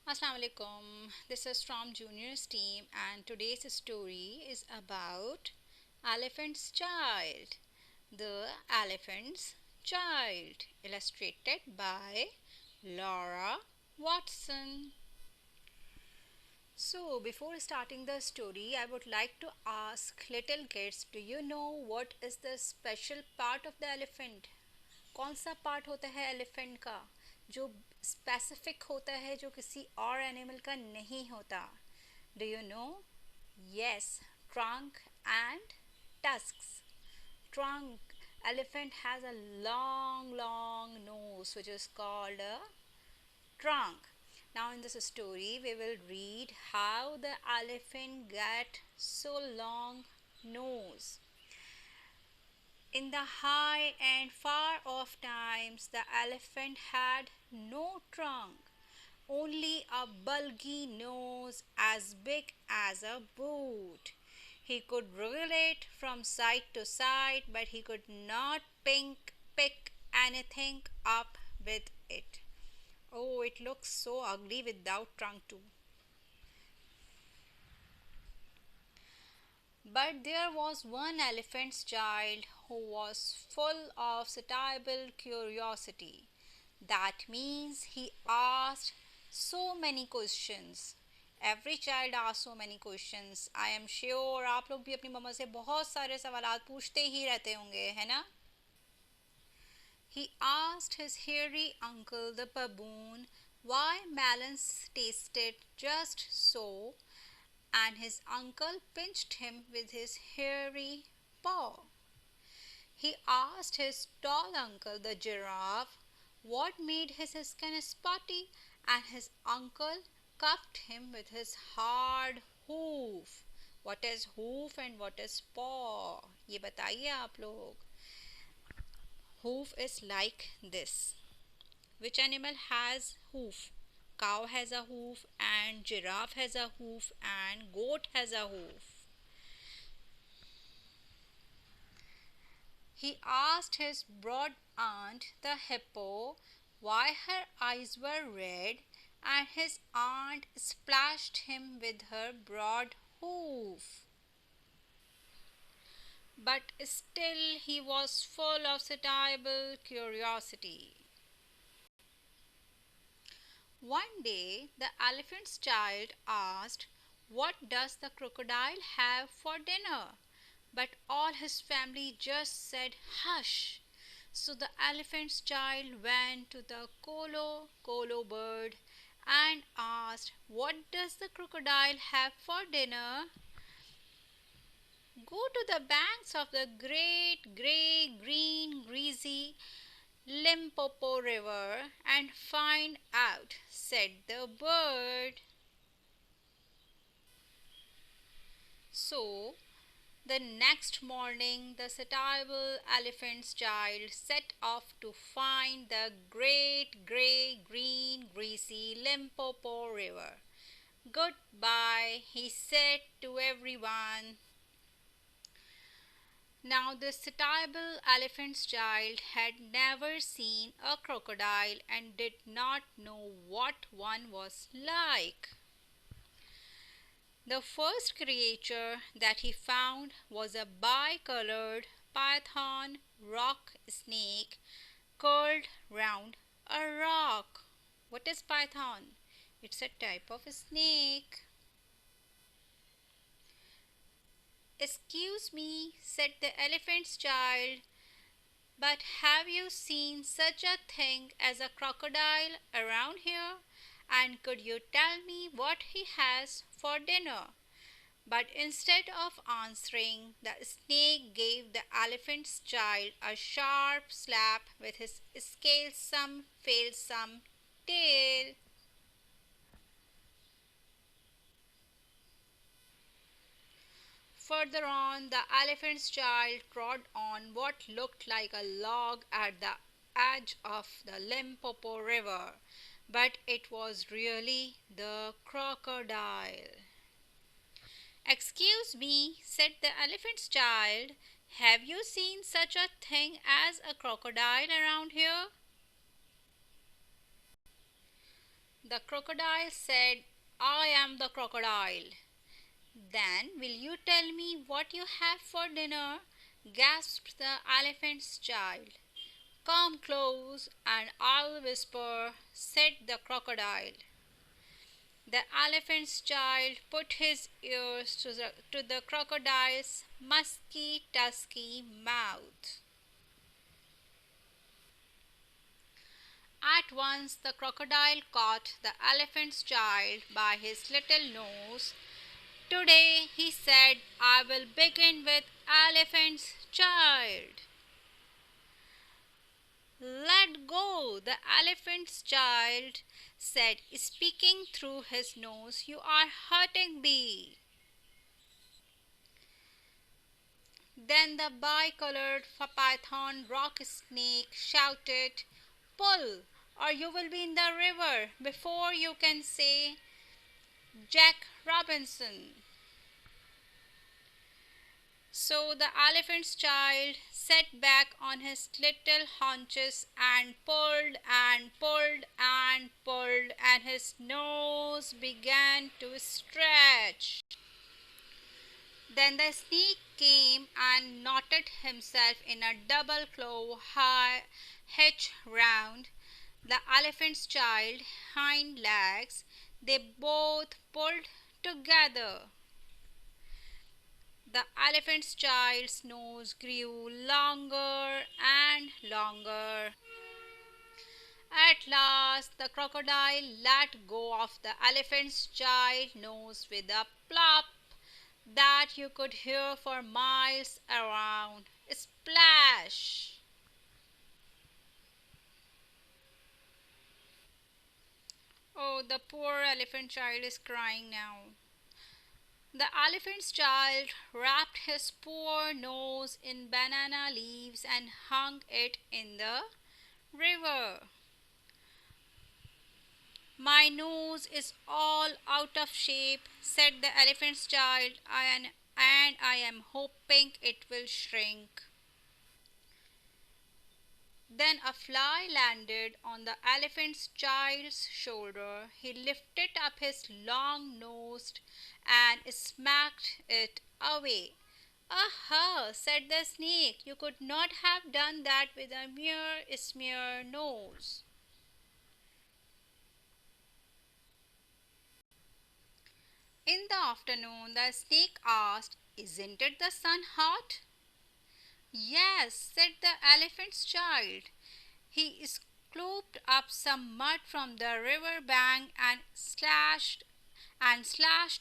Assalamu alaikum. This is from Junior's team, and today's story is about Elephant's Child. The Elephant's Child, illustrated by Laura Watson. So, before starting the story, I would like to ask little kids, do you know what is the special part of the elephant? कौन सा part होता है elephant का जो specific होता है जो किसी और एनिमल का नहीं होता? Do you know? Yes, trunk and tusks. Trunk. Elephant has a long nose which is called a trunk. Now in this story we will read how the elephant got so long nose. In the high and far off times, the elephant had no trunk, only a bulgy nose as big as a boot. He could wriggle it from side to side, but he could not pick anything up with it. Oh, it looks so ugly without trunk too. But there was one elephant's child who was full of satiable curiosity. That means he asked so many questions. Every child asks so many questions. I am sure आप लोग भी अपनी मम्मा से बहुत सारे सवालात पूछते ही रहते होंगे, है ना? He asked his hairy uncle the baboon why melons tasted just so, and his uncle pinched him with his hairy paw. He asked his tall uncle the giraffe what made his skin spotty, and his uncle cuffed him with his hard hoof. What is hoof and what is paw? ये बताइए आप लोग. Hoof is like this. Which animal has hoof? Cow has a hoof, and giraffe has a hoof, and goat has a hoof. He asked his broad aunt, the hippo, why her eyes were red, and his aunt splashed him with her broad hoof. But still he was full of satiable curiosity. One day the elephant's child asked, what does the crocodile have for dinner? But all his family just said, hush. So the elephant's child went to the Kolo bird and asked, what does the crocodile have for dinner? Go to the banks of the great grey, green, greasy Limpopo River and find out, said the bird. So, the next morning, the satiable elephant's child set off to find the great grey, green, greasy Limpopo River. Goodbye, he said to everyone. Now, the satiable elephant's child had never seen a crocodile and did not know what one was like. The first creature that he found was a bicolored python rock snake curled round a rock. What is python? It's a type of snake. Excuse me, said the elephant's child, but have you seen such a thing as a crocodile around here? And could you tell me what he has for dinner? But instead of answering, the snake gave the elephant's child a sharp slap with his scalesome, failsome tail. Further on, the elephant's child trod on what looked like a log at the edge of the Limpopo River, but it was really the crocodile. Excuse me, said the elephant's child, have you seen such a thing as a crocodile around here? The crocodile said, I am the crocodile. Then will you tell me what you have for dinner? Gasped the elephant's child. Come close and I'll whisper, said the crocodile. The elephant's child put his ears to the crocodile's musky, tusky mouth. At once the crocodile caught the elephant's child by his little nose. Today, he said, I will begin with elephant's child. Let go, the elephant's child said, speaking through his nose. You are hurting me. Then the bicolored python rock snake shouted, Pull, or you will be in the river before you can say Jack Robinson. So the elephant's child sat back on his little haunches and pulled and pulled and pulled, and his nose began to stretch. Then the snake came and knotted himself in a double claw high hitch round the elephant's child hind legs. They both pulled together. The elephant's child's nose grew longer and longer. At last, the crocodile let go of the elephant's child's nose with a plop that you could hear for miles around. Splash! Oh, the poor elephant child is crying now. The elephant's child wrapped his poor nose in banana leaves and hung it in the river. My nose is all out of shape, said the elephant's child, and I am hoping it will shrink. Then a fly landed on the elephant's child's shoulder. He lifted up his long nose and smacked it away. Aha, said the snake, you could not have done that with a mere smear nose. In the afternoon, the snake asked, Isn't it the sun hot? Yes, said the elephant's child. He scooped up some mud from the river bank and slashed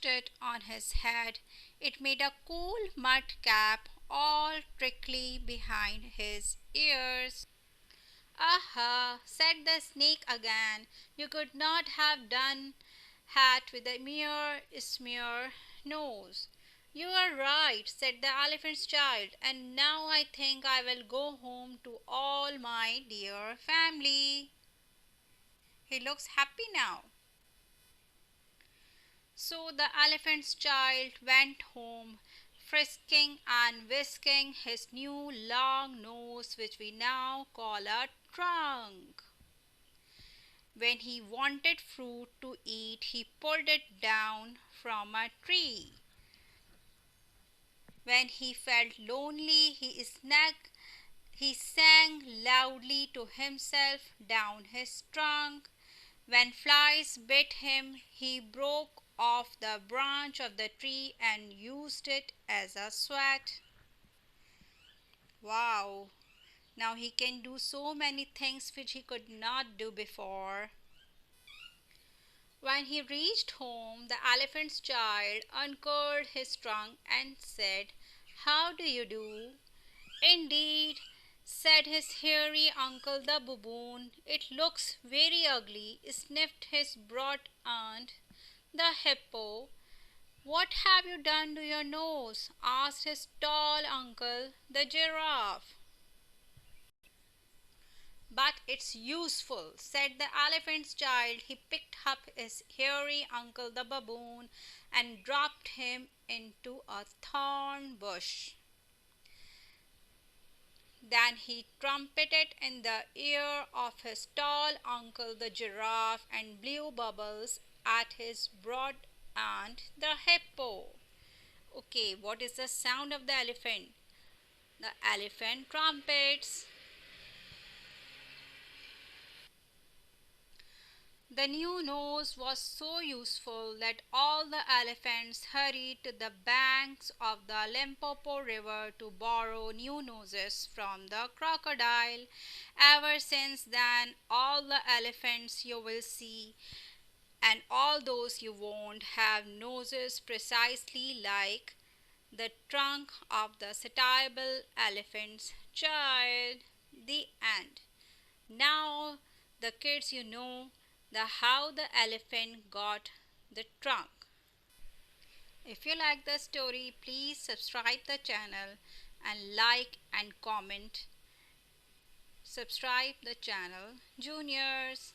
it on his head. It made a cool mud cap all prickly behind his ears. Aha, said the snake again, you could not have done that with a mere smear nose. You are right, said the elephant's child, and now I think I will go home to all my dear family. He looks happy now. So the elephant's child went home, frisking and whisking his new long nose, which we now call a trunk. When he wanted fruit to eat, he pulled it down from a tree. When he felt lonely, he sang loudly to himself down his trunk. When flies bit him, he broke off the branch of the tree and used it as a sweat. Wow! Now he can do so many things which he could not do before. When he reached home, the elephant's child uncurled his trunk and said, How do you do? Indeed, said his hairy uncle the baboon. It looks very ugly, sniffed his broad aunt, the hippo. What have you done to your nose? Asked his tall uncle, the giraffe. But it's useful, said the elephant's child. He picked up his hairy uncle the baboon and dropped him into a thorn bush. Then he trumpeted in the ear of his tall uncle the giraffe and blew bubbles at his broad aunt the hippo. Okay, what is the sound of the elephant? The elephant trumpets. The new nose was so useful that all the elephants hurried to the banks of the Limpopo River to borrow new noses from the crocodile. Ever since then, all the elephants you will see and all those you won't have noses precisely like the trunk of the satiable elephant's child. The end. Now, the kids, you know the how the elephant got the trunk. If you like the story, please subscribe the channel and like and comment. Subscribe the channel, Juniors.